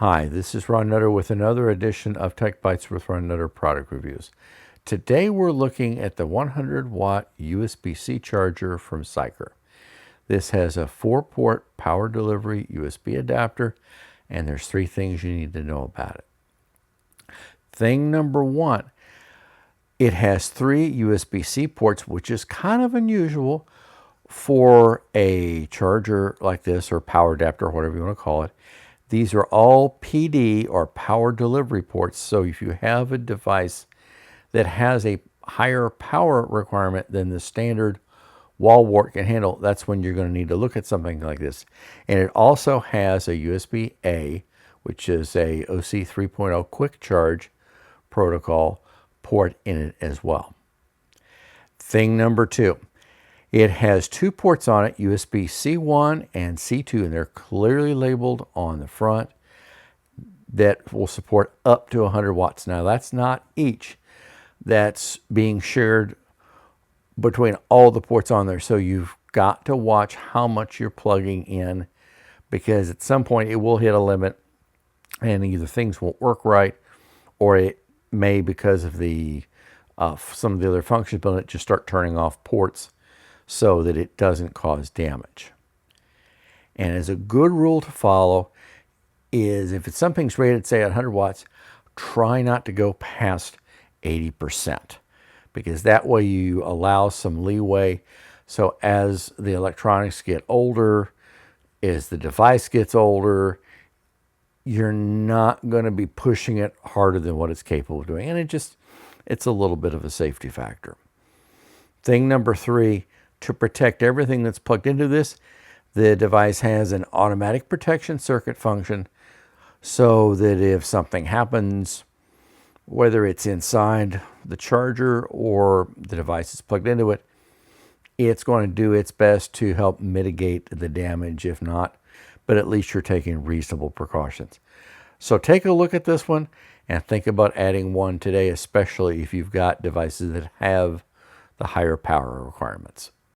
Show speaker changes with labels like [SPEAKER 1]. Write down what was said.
[SPEAKER 1] Hi, this is Ron Nutter with another edition of Tech Bytes with Ron Nutter product reviews. Today we're looking at the 100-watt USB-C charger from Siker. This has a 4-port power delivery USB adapter, and there's 3 things you need to know about it. Thing number 1, it has 3 USB-C ports, which is kind of unusual for a charger like this, or power adapter, or whatever you want to call it. These are all PD, or power delivery ports, so if you have a device that has a higher power requirement than the standard wall wart can handle, that's when you're going to need to look at something like this. And it also has a USB-A, which is a OC 3.0 quick charge protocol port in it as well. Thing number 2. It has 2 ports on it, USB C1 and C2, and they're clearly labeled on the front that will support up to 100 watts. Now, that's not each. That's being shared between all the ports on there. So you've got to watch how much you're plugging in, because at some point it will hit a limit and either things won't work right, or it may, because of the some of the other functions, but it just start turning off ports so that it doesn't cause damage. And as a good rule to follow is, if it's something's rated, say, at 100 watts, try not to go past 80%, because that way you allow some leeway. So as the electronics get older, as the device gets older, you're not going to be pushing it harder than what it's capable of doing. And it's a little bit of a safety factor. Thing number 3, to protect everything that's plugged into this, the device has an automatic protection circuit function, so that if something happens, whether it's inside the charger or the device is plugged into it, it's going to do its best to help mitigate the damage, if not, but at least you're taking reasonable precautions. So take a look at this one and think about adding one today, especially if you've got devices that have the higher power requirements.